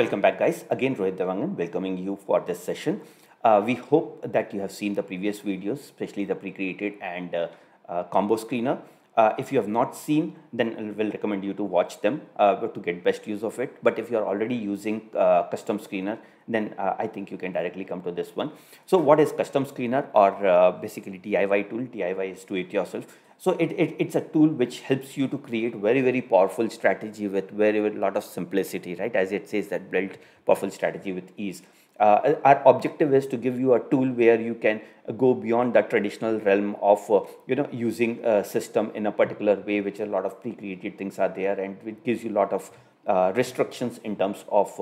Welcome back, guys. Again, Rohit Devangan welcoming you for this session. We hope that you have seen the previous videos, especially the pre-created and combo screener. If you have not seen, then I will recommend you to watch them to get best use of it. But if you are already using custom screener, then I think you can directly come to this one. So what is custom screener, or basically DIY tool? DIY is do it yourself. So it's a tool which helps you to create very powerful strategy with very lot of simplicity, right? As it says that build powerful strategy with ease. Our objective is to give you a tool where you can go beyond the traditional realm of using a system in a particular way, which a lot of pre-created things are there, and it gives you a lot of restrictions in terms of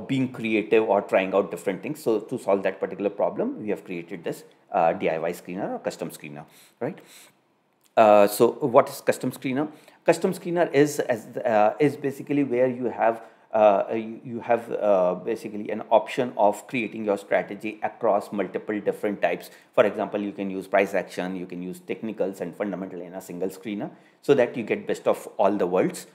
being creative or trying out different things. So to solve that particular problem, we have created this DIY screener or custom screener, right? So what is custom screener? Custom screener is basically where you have basically an option of creating your strategy across multiple different types. For example, you can use price action, you can use technicals and fundamental in a single screener, so that you get best of all the worlds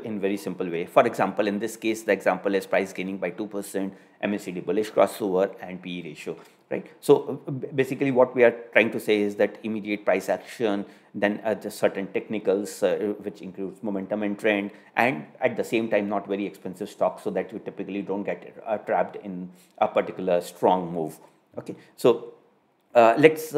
in very simple way. For example, in this case, the example is price gaining by 2%, MACD bullish crossover, and PE ratio, right? So basically what we are trying to say is that immediate price action, then just certain technicals, which includes momentum and trend, and at the same time not very expensive stock, so that you typically don't get trapped in a particular strong move. Okay, so let's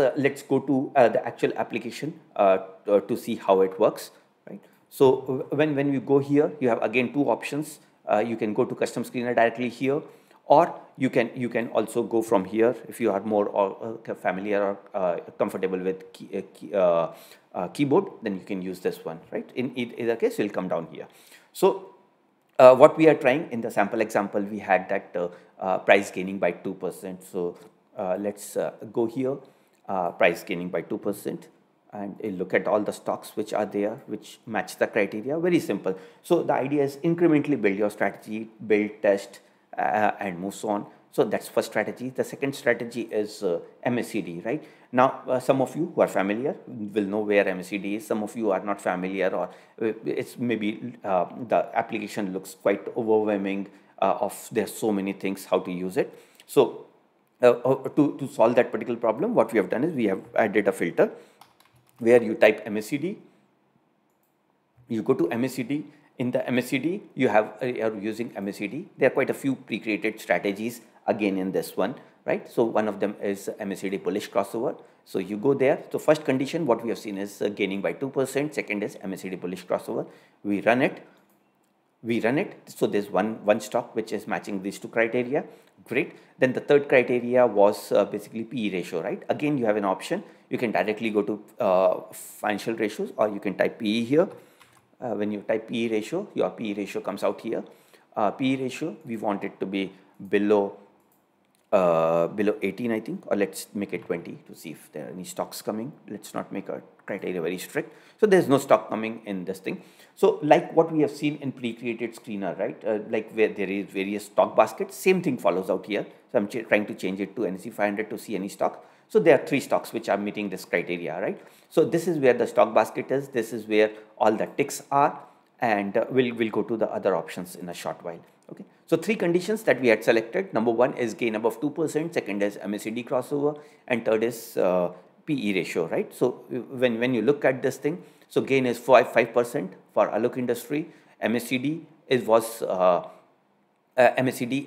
go to the actual application to see how it works, right? So when you go here, you have again two options. You can go to custom screener directly here, or you can also go from here if you are more familiar or comfortable with keyboard. Then you can use this one, right? In either case, you'll come down here. So what we are trying in the sample example, we had that price gaining by 2%. So let's go here, price gaining by 2%. And look at all the stocks which are there, which match the criteria. Very simple. So the idea is incrementally build your strategy, build, test, and move so on. So that's first strategy. The second strategy is MACD, right? Now, some of you who are familiar will know where MACD is. Some of you are not familiar, or it's maybe the application looks quite overwhelming there's so many things how to use it. So to solve that particular problem, what we have done is we have added a filter where you type MACD, you go to MACD. In the MACD, you are using MACD. There are quite a few pre-created strategies again in this one, right? So one of them is MACD bullish crossover. So you go there. So first condition, what we have seen is gaining by 2%. Second is MACD bullish crossover. We run it. So there's one stock which is matching these two criteria. Great. Then the third criteria was basically PE ratio, right? Again, you have an option. You can directly go to Fiancial Ratios, or you can type PE here. When you type PE ratio, your PE ratio comes out here. PE ratio, we want it to be below 18, I think, or let's make it 20 to see if there are any stocks coming. Let's not make our criteria very strict. So there's no stock coming in this thing. So like what we have seen in pre-created screener, right? Like where there is various stock baskets, same thing follows out here. So I'm trying to change it to NSE 500 to see any stock. So there are three stocks which are meeting this criteria, right? So this is where the stock basket is. This is where all the ticks are, and we'll go to the other options in a short while. Okay. So three conditions that we had selected. Number one is gain above 2%. Second is MACD crossover, and third is PE ratio, right? So when you look at this thing, so gain is 5% for Alok industry. MACD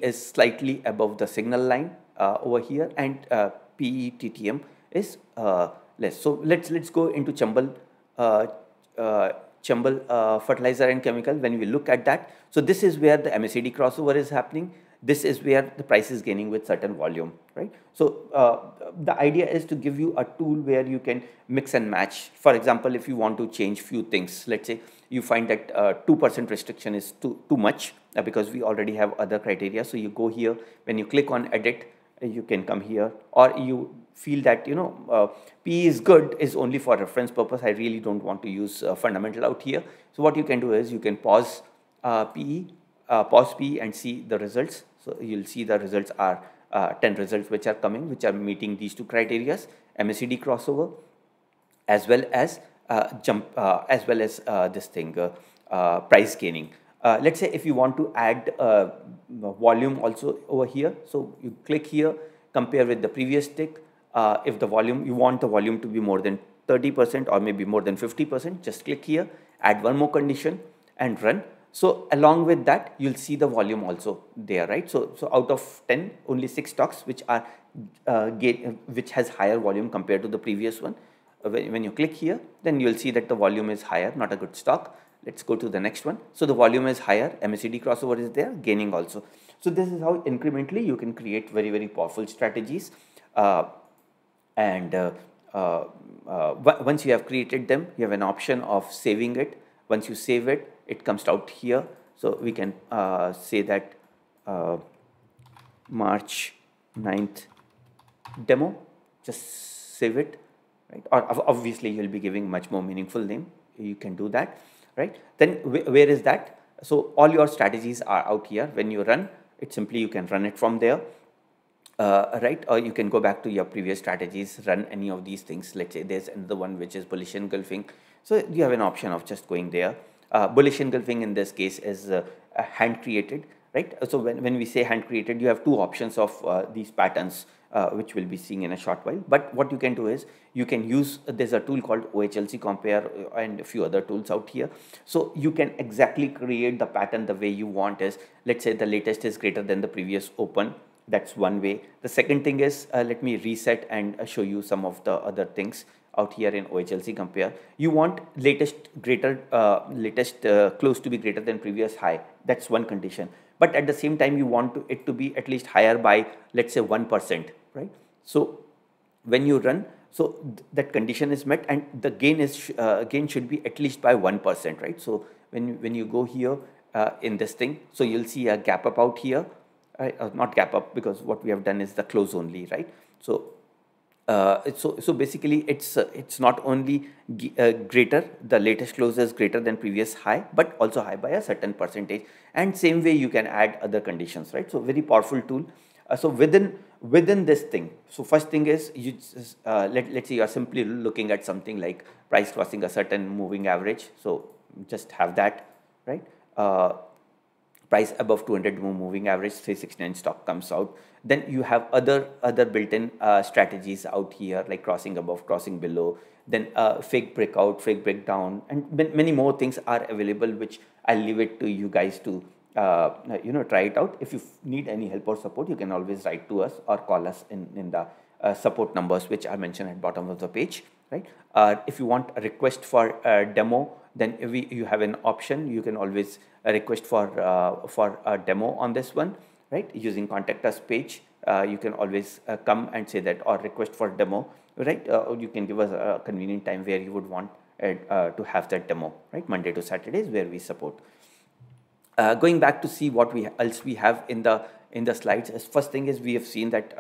is slightly above the signal line over here, and PE TTM is less. So let's go into Chambal fertilizer and chemical. When we look at that, so this is where the MACD crossover is happening. This is where the price is gaining with certain volume, right? So the idea is to give you a tool where you can mix and match. For example, if you want to change few things, let's say you find that 2% restriction is too much because we already have other criteria. So you go here, when you click on edit, you can come here, or you feel that PE is good, is only for reference purpose. I really don't want to use fundamental out here. So what you can do is you can pause PE and see the results. So you'll see the results are 10 results which are coming, which are meeting these two criteria: MACD crossover, as well as this thing price gaining. Let's say if you want to add volume also over here, so you click here, compare with the previous tick. If the volume, you want the volume to be more than 30% or maybe more than 50%, just click here, add one more condition and run. So along with that, you'll see the volume also there, right? So out of 10, only 6 stocks which are which has higher volume compared to the previous one. When you click here, then you'll see that the volume is higher, not a good stock. Let's go to the next one. So the volume is higher, MACD crossover is there, gaining also. So this is how incrementally you can create very, very powerful strategies. Once you have created them, you have an option of saving it. Once you save it, it comes out here. So we can say that March 9th demo, just save it, right? Or obviously you'll be giving much more meaningful name. You can do that, right? Then where is that? So all your strategies are out here. When you run it, simply you can run it from there. Right, or you can go back to your previous strategies, run any of these things. Let's say there's another one which is bullish engulfing, so you have an option of just going there. Bullish engulfing in this case is hand created, right? So when we say hand created, you have two options of these patterns which we'll be seeing in a short while. But what you can do is you can use, there's a tool called OHLC compare and a few other tools out here. So you can exactly create the pattern the way you want. Is, let's say the latest is greater than the previous open. That's one way. The second thing is, let me reset and show you some of the other things out here in OHLC compare. You want latest close to be greater than previous high. That's one condition. But at the same time, you want it to be at least higher by, let's say, 1%, right? So when you run, so that condition is met, and the gain should be at least by 1%, right? So when you go here in this thing, so you'll see a gap up out here. Not gap up, because what we have done is the close only, right? So so basically it's not only greater, the latest close is greater than previous high, but also high by a certain percentage. And same way you can add other conditions, right? So very powerful tool. So within this thing, so first thing is you just, let's say you are simply looking at something like price crossing a certain moving average. So just have that, right? Price above 200 moving average, 369 stock comes out. Then you have other built-in strategies out here, like crossing above, crossing below, then fake breakout, fake breakdown, and many more things are available, which I'll leave it to you guys to try it out. If you need any help or support, you can always write to us or call us in the support numbers which are mentioned at bottom of the page, right? If you want a request for a demo, then you have an option. You can always request for a demo on this one, right? Using contact us page, you can always come and say that, or request for demo, right? You can give us a convenient time where you would want to have that demo, right? Monday to Saturdays, where we support. Going back to see what else we have in the slides. First thing is, we have seen that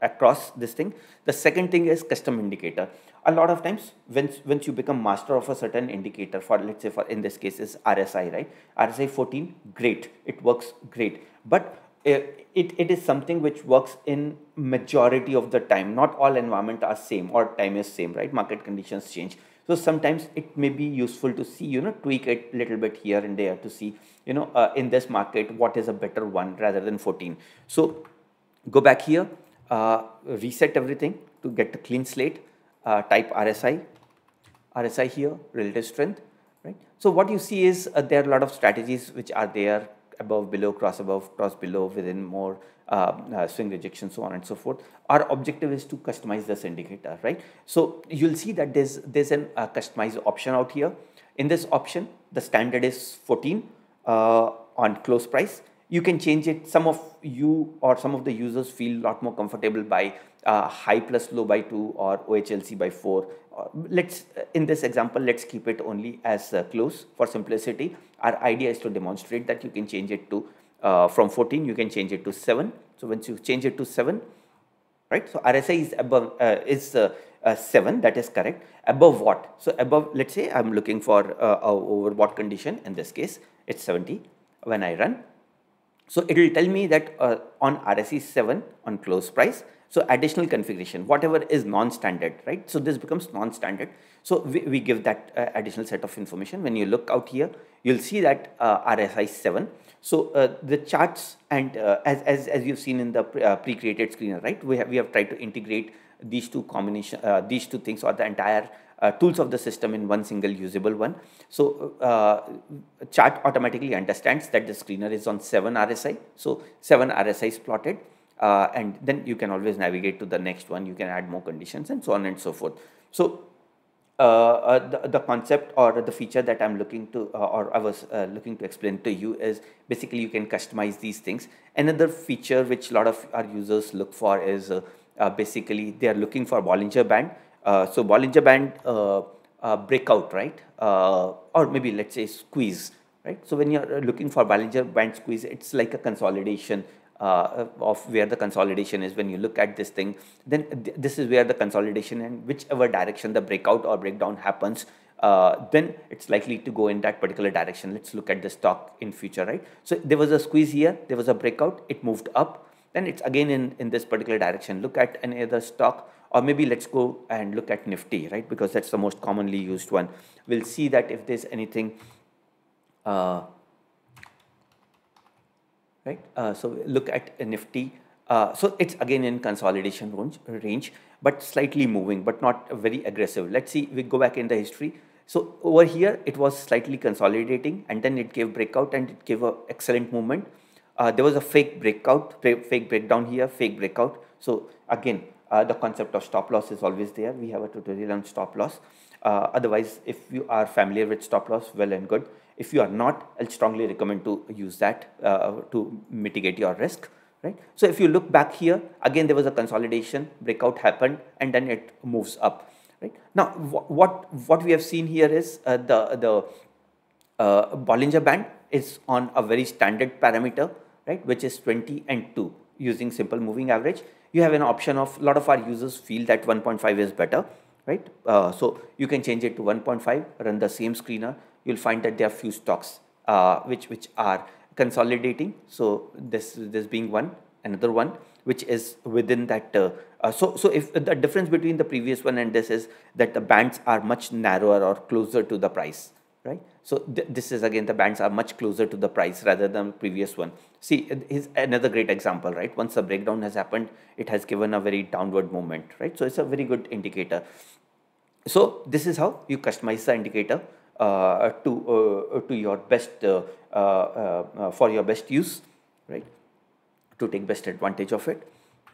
across this thing. The second thing is custom indicator. A lot of times once you become master of a certain indicator, for let's say, for in this case is RSI, right? RSI 14, great, it works great, but it is something which works in majority of the time. Not all environment are same, or time is same, right? Market conditions change. So sometimes it may be useful to see, tweak it a little bit here and there to see, in this market, what is a better one rather than 14. So go back here, reset everything to get a clean slate, type RSI here, relative strength, right? So what you see is there are a lot of strategies which are there: above, below, cross above, cross below, within, more, swing rejection, so on and so forth. Our objective is to customize this indicator, right? So you'll see that there's an customize option out here. In this option, the standard is 14 on close price. You can change it. Some of you or some of the users feel a lot more comfortable by high plus low by 2 or OHLC by 4. In this example, let's keep it only as close for simplicity. Our idea is to demonstrate that you can change it to from 14, you can change it to 7. So once you change it to 7, right? So RSI is above 7. That is correct. Above what? So above, let's say I'm looking for over what condition? In this case, it's 70. When I run, so it will tell me that on RSI 7 on close price. So additional configuration, whatever is non-standard, right? So this becomes non-standard. So we give that additional set of information. When you look out here, you'll see that RSI 7. So the charts and as you've seen in the pre-created screener, right? We have tried to integrate these two things, or the entire tools of the system in one single usable one. So chart automatically understands that the screener is on 7 RSI. So 7 RSI is plotted, and then you can always navigate to the next one. You can add more conditions and so on and so forth. So the concept or the feature that I'm looking to or I was looking to explain to you is basically you can customize these things. Another feature which a lot of our users look for is basically they are looking for Bollinger Band. So Bollinger Band breakout, right? Or maybe let's say squeeze, right? So when you're looking for Bollinger Band squeeze, it's like a consolidation of where the consolidation is. When you look at this thing, then this is where the consolidation, and whichever direction the breakout or breakdown happens, then it's likely to go in that particular direction. Let's look at the stock in future, right? So there was a squeeze here, there was a breakout, it moved up, then it's again in this particular direction. Look at any other stock, or maybe let's go and look at Nifty, right? Because that's the most commonly used one. We'll see that if there's anything right? So look at Nifty. So it's again in consolidation range, but slightly moving, but not very aggressive. Let's see, we go back in the history. So over here, it was slightly consolidating, and then it gave breakout, and it gave a excellent movement. There was a fake breakout, fake breakdown here, fake breakout. So again, the concept of stop loss is always there. We have a tutorial on stop loss. Otherwise, if you are familiar with stop loss, well and good. If you are not, I'll strongly recommend to use that to mitigate your risk, right? So if you look back here, again, there was a consolidation, breakout happened, and then it moves up, right? Now, what we have seen here is the Bollinger Band is on a very standard parameter, right, which is 20 and 2 using simple moving average. You have an option of, a lot of our users feel that 1.5 is better, right? So you can change it to 1.5, run the same screener. You'll find that there are few stocks which are consolidating. So this being one, another one which is within that. So if the difference between the previous one and this is that the bands are much narrower or closer to the price, right? So this is again, the bands are much closer to the price rather than previous one. See, is another great example, right? Once the breakdown has happened, it has given a very downward movement, right? So it's a very good indicator. So this is how you customize the indicator to your best for your best use, right? To take best advantage of it.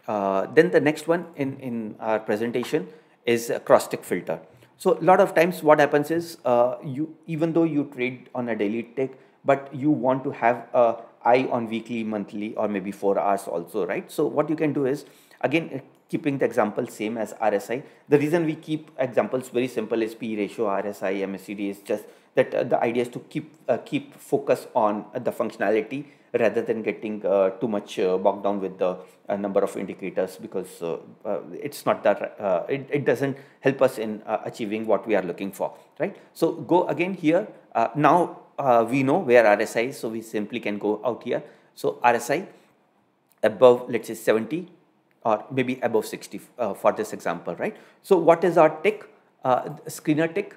Then the next one in our presentation is a cross-tick filter. So a lot of times what happens is even though you trade on a daily tick, but you want to have a eye on weekly, monthly, or maybe 4 hours also, right? So what you can do is, again, keeping the example same as RSI. The reason we keep examples very simple is P ratio, RSI, MACD is just that the idea is to keep focus on the functionality rather than getting too much bogged down with the number of indicators, because it's not that it doesn't help us in achieving what we are looking for, right? So go again here. Now we know where RSI is, so we simply can go out here. So RSI above, let's say 70, or maybe above 60 for this example, right? So what is our tick? Screener tick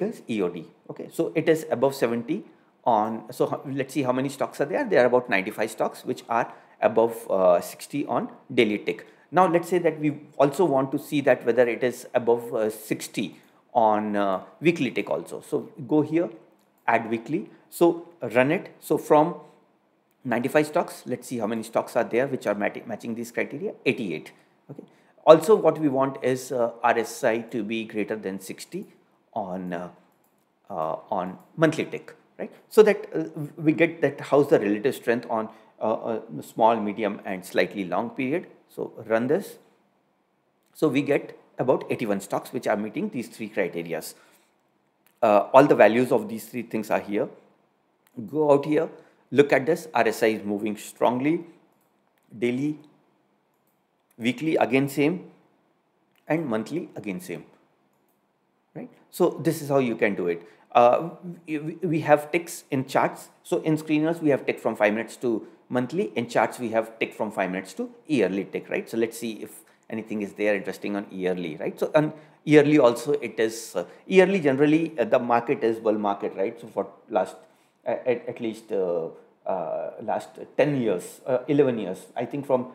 is EOD. Okay, so it is above 70 on. So let's see how many stocks are there. There are about 95 stocks which are above 60 on daily tick. Now let's say that we also want to see that whether it is above 60 on weekly tick also. So go here, add weekly. So run it. So from 95 stocks, let's see how many stocks are there which are matching these criteria. 88. Okay. Also, what we want is RSI to be greater than 60 on monthly tick, right? So that we get that how's the relative strength on small, medium, and slightly long period. So run this. So we get about 81 stocks which are meeting these 3 criteria. All the values of these 3 things are here. Go out here. Look at this, RSI is moving strongly, daily, weekly again same, and monthly again same, right? So this is how you can do it. We have ticks in charts. So in screeners, we have tick from 5 minutes to monthly. In charts, we have tick from 5 minutes to yearly tick, right? So let's see if anything is there interesting on yearly, right? So on yearly also, it is yearly generally the market is bull market, right? So for last at least last 10 years, 11 years, I think from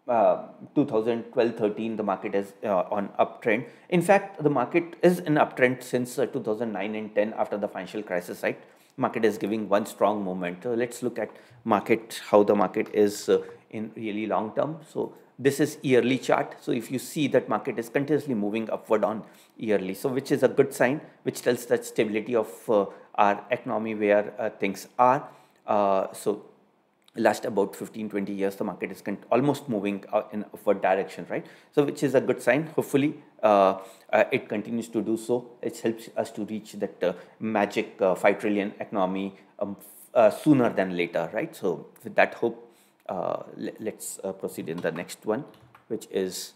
2012-13 the market is on uptrend. In fact, the market is in uptrend since 2009 and 10 after the financial crisis, right? Market is giving one strong moment. Let's look at market, how the market is in really long term. So this is yearly chart. So if you see that market is continuously moving upward on yearly, so which is a good sign, which tells that stability of our economy where things are. So last about 15-20 years the market is almost moving in upward direction, right? So which is a good sign. Hopefully it continues to do so. It helps us to reach that magic 5 trillion economy sooner than later, right? So with that hope, let's proceed in the next one, which is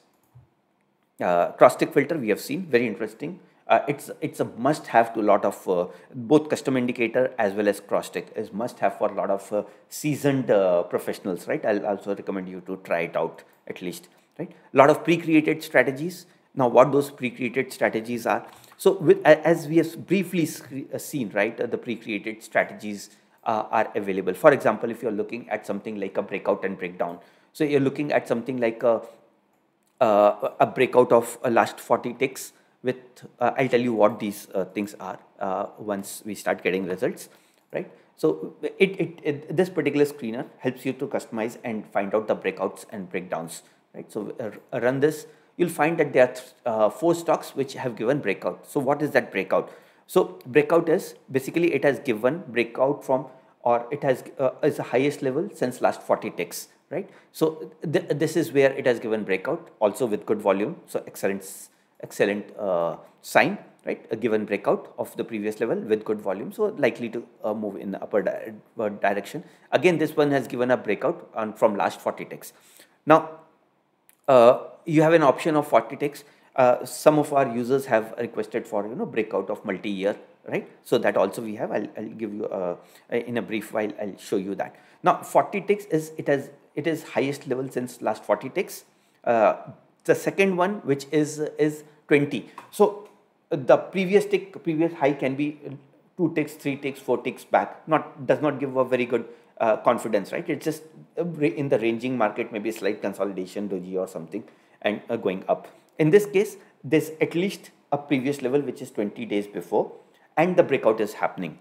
cross-tick filter. We have seen, very interesting. It's a must-have to a lot of both custom indicator as well as cross-tick is must-have for a lot of seasoned professionals, right? I'll also recommend you to try it out at least, right? A lot of pre-created strategies. Now, what those pre-created strategies are? So, as we have briefly seen, right, the pre-created strategies are available. For example, if you're looking at something like a breakout and breakdown, so you're looking at something like a breakout of last 40 ticks. With I'll tell you what these things are once we start getting results, right? So this particular screener helps you to customize and find out the breakouts and breakdowns, right? So run this, you'll find that there are 4 stocks which have given breakout. So what is that breakout? So breakout is basically it has given breakout from, or it has is the highest level since last 40 ticks, right? So this is where it has given breakout, also with good volume. So excellent sign, right? A given breakout of the previous level with good volume, so likely to move in the upper direction. Again, this one has given a breakout from last 40 ticks. Now you have an option of 40 ticks. Some of our users have requested for breakout of multi-year, right? So that also we have. I'll give you in a brief while I'll show you that. Now 40 ticks is it is highest level since last 40 ticks. The second one, which is 20. So the previous high can be 2 ticks, 3 ticks, 4 ticks back. Does not give a very good confidence, right? It's just in the ranging market, maybe a slight consolidation, doji or something, and going up. In this case, there's at least a previous level which is 20 days before, and the breakout is happening.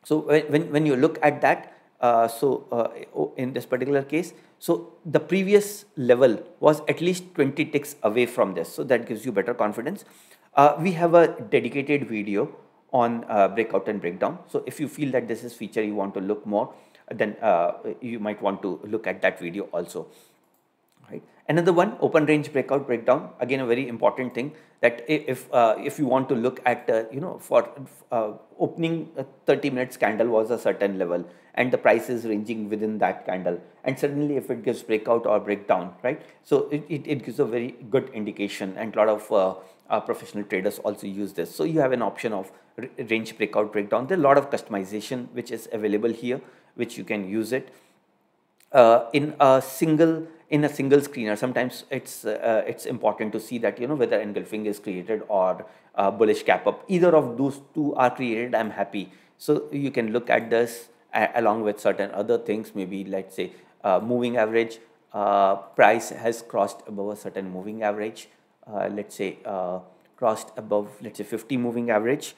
So when you look at that, in this particular case, so the previous level was at least 20 ticks away from this. So that gives you better confidence. We have a dedicated video on breakout and breakdown. So if you feel that this is feature you want to look more, then you might want to look at that video also. Right. Another one, open range breakout breakdown. Again, a very important thing that if you want to look at for opening 30 minutes candle was a certain level and the price is ranging within that candle, and suddenly if it gives breakout or breakdown, right? So it gives a very good indication, and a lot of professional traders also use this. So you have an option of range breakout breakdown. There are a lot of customization which is available here, which you can use it. In a single screener, sometimes it's important to see that whether engulfing is created or bullish cap up. Either of those two are created, I'm happy. So you can look at this along with certain other things. Maybe let's say moving average, price has crossed above a certain moving average. Let's say crossed above, let's say 50 moving average,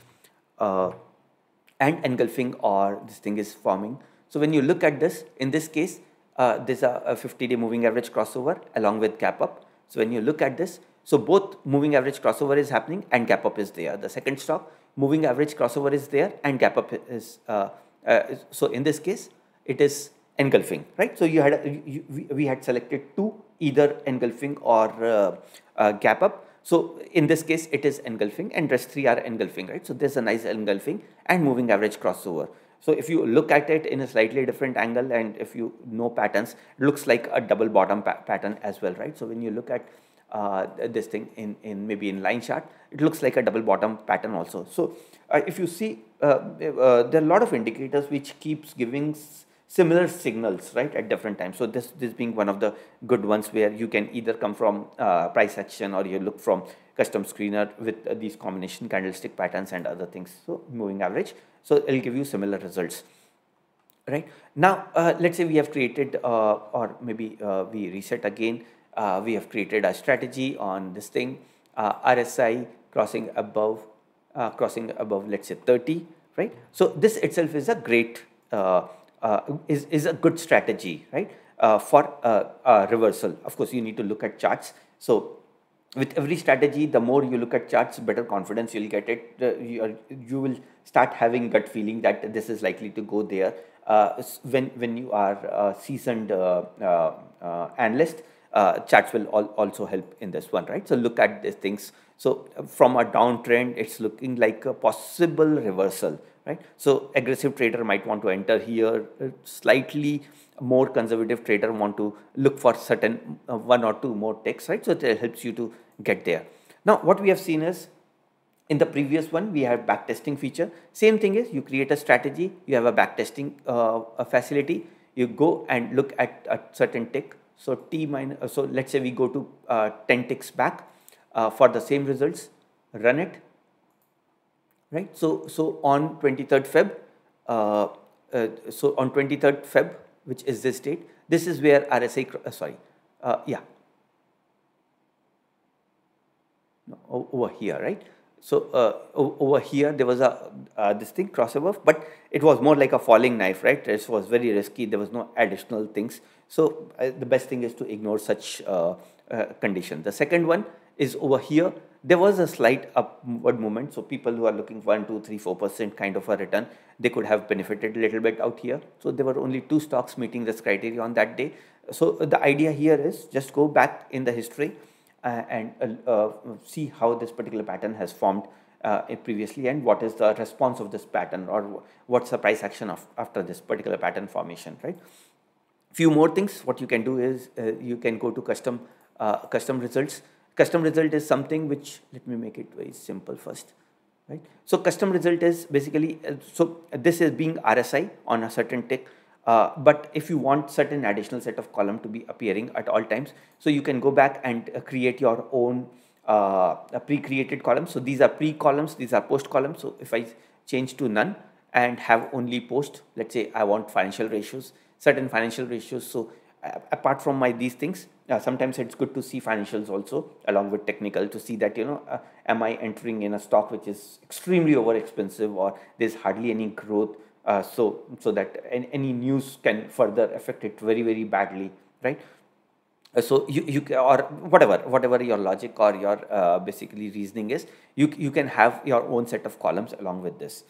and engulfing, or this thing is forming. So when you look at this, in this case, there's a 50-day moving average crossover along with gap up. So when you look at this, so both moving average crossover is happening and gap up is there. The second stock, moving average crossover is there and gap up is, so in this case, it is engulfing, right? So you had we had selected two, either engulfing or gap up. So in this case, it is engulfing, and rest 3 are engulfing, right? So there's a nice engulfing and moving average crossover. So if you look at it in a slightly different angle, and if you know patterns, it looks like a double bottom pattern as well, right? So when you look at this thing in maybe in line chart, it looks like a double bottom pattern also. So if you see, there are a lot of indicators which keeps giving similar signals, right, at different times. So this being one of the good ones where you can either come from price action or you look from custom screener with these combination candlestick patterns and other things. So moving average. So it'll give you similar results. Right now, let's say we have created, or maybe we reset again. We have created a strategy on this thing, RSI crossing above, let's say 30, right? So this itself is a great, is a good strategy, right? For reversal. Of course, you need to look at charts. So with every strategy, the more you look at charts, better confidence you'll get it. You will start having gut feeling that this is likely to go there. When you are a seasoned analyst, charts will also help in this one, right? So look at these things. So from a downtrend, it's looking like a possible reversal, right? So aggressive trader might want to enter here. Slightly more conservative trader want to look for certain one or two more ticks, right? So it helps you to get there. Now, what we have seen is, in the previous one, we had backtesting feature. Same thing is, you create a strategy, you have a backtesting facility, you go and look at a certain tick. So T minus, so let's say we go to 10 ticks back for the same results, run it, right? So on 23rd Feb, so on 23rd Feb, which is this date, this is where RSI, over here, right? So over here there was a this thing crossover, but it was more like a falling knife, right? This was very risky. There was no additional things. So the best thing is to ignore such condition. The second one is over here. There was a slight upward movement. So people who are looking for 1, 2, 3, 4% kind of a return, they could have benefited a little bit out here. So there were only 2 stocks meeting this criteria on that day. So the idea here is just go back in the history and see how this particular pattern has formed previously, and what is the response of this pattern, or what's the price action of after this particular pattern formation, right? Few more things. What you can do is you can go to custom results. Custom result is something which, let me make it very simple first, right? So custom result is basically, so this is being RSI on a certain tick. But if you want certain additional set of column to be appearing at all times, so you can go back and create your own pre-created columns. So these are pre-columns, these are post columns. So if I change to none and have only post, let's say I want financial ratios, certain financial ratios. So apart from these things, sometimes it's good to see financials also along with technical, to see that, am I entering in a stock which is extremely over expensive, or there's hardly any growth. So that any news can further affect it very, very badly, right? So you or whatever your logic or your basically reasoning is, you can have your own set of columns along with this.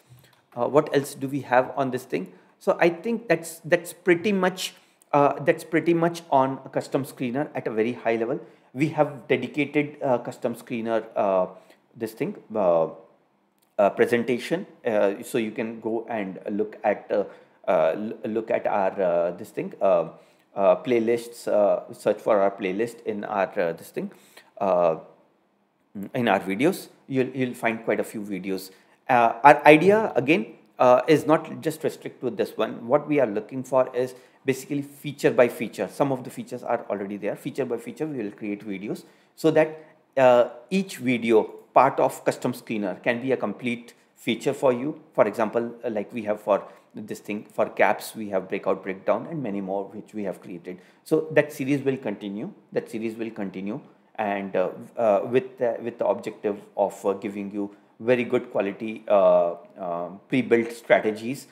What else do we have on this thing? So I think that's pretty much on a custom screener at a very high level. We have dedicated custom screener this thing. Presentation, so you can go and look at our this thing playlists, search for our playlist in our this thing in our videos. You'll find quite a few videos. Our idea again is not just restrict to this one. What we are looking for is basically feature by feature. Some of the features are already there. Feature by feature, we will create videos so that each video part of custom screener can be a complete feature for you. For example, like we have for this thing, for caps, we have breakout, breakdown, and many more which we have created. So that series will continue. And with the objective of giving you very good quality pre-built strategies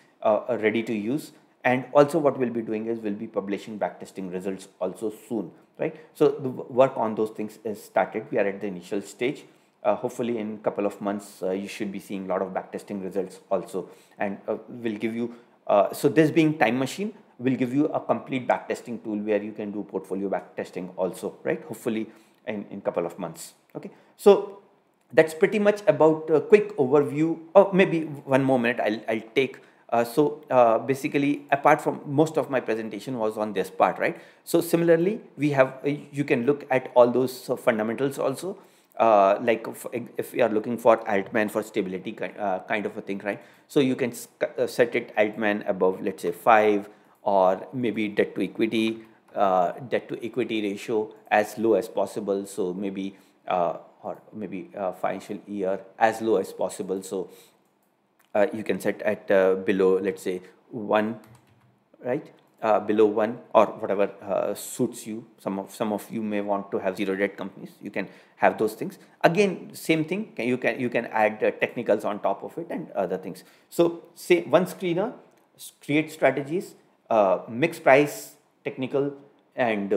ready to use. And also what we'll be doing is we'll be publishing backtesting results also soon, right? So the work on those things is started. We are at the initial stage. Hopefully in a couple of months, you should be seeing a lot of backtesting results also. And we'll give you, so this being time machine, will give you a complete backtesting tool where you can do portfolio backtesting also, right? Hopefully in a couple of months. Okay. So that's pretty much about a quick overview. Or maybe one more minute I'll take. Basically, apart from most of my presentation was on this part, right? So similarly, we have, you can look at all those fundamentals also. Like if you are looking for altman for stability kind of a thing, right? So you can set it altman above, let's say 5, or maybe debt to equity ratio as low as possible. So maybe financial year as low as possible. So you can set at below, let's say 1, right? Below 1 or whatever suits you. Some of you may want to have zero debt companies. You can have those things. Again, same thing. You can add technicals on top of it and other things. So say one screener, create strategies, mix price, technical and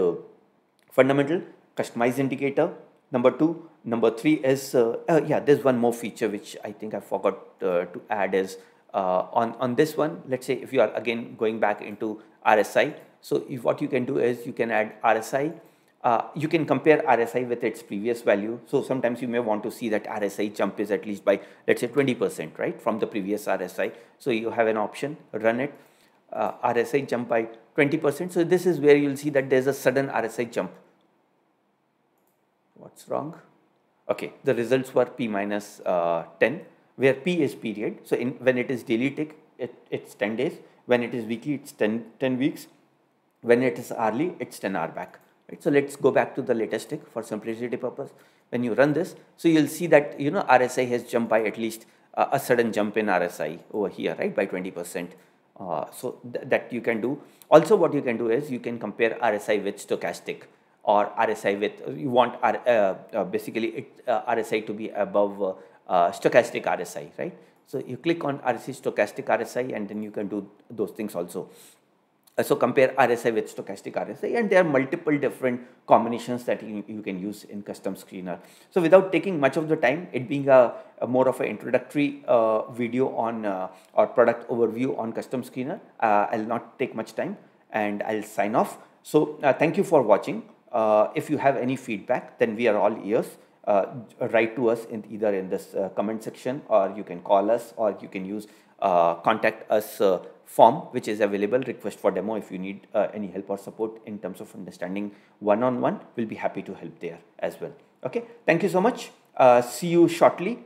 fundamental, customize indicator. Number 2. Number 3 is there's one more feature which I think I forgot to add is on this one. Let's say if you are again going back into RSI, so if what you can do is you can add RSI. You can compare RSI with its previous value. So sometimes you may want to see that RSI jump is at least by, let's say, 20%, right, from the previous RSI. So you have an option, run it, RSI jump by 20%. So this is where you'll see that there's a sudden RSI jump. What's wrong? Okay, the results were P minus 10, where P is period. So when it is daily tick, it's 10 days. When it is weekly, it's 10 weeks. When it is hourly, it's 10 hour back. Right? So let's go back to the latest tick for simplicity purpose. When you run this, so you'll see that RSI has jumped by at least a sudden jump in RSI over here, right, by 20%. So that you can do. Also, what you can do is you can compare RSI with stochastic, or RSI with, you want basically RSI to be above stochastic RSI, right? So you click on RSI, stochastic RSI, and then you can do those things also. So compare RSI with stochastic RSI, and there are multiple different combinations that you can use in Custom Screener. So without taking much of the time, it being a more of an introductory video on or product overview on Custom Screener, I'll not take much time and I'll sign off. So thank you for watching. If you have any feedback, then we are all ears. Write to us either in this comment section, or you can call us, or you can use contact us form which is available, request for demo. If you need any help or support in terms of understanding one-on-one, we'll be happy to help there as well. Okay, thank you so much. See you shortly.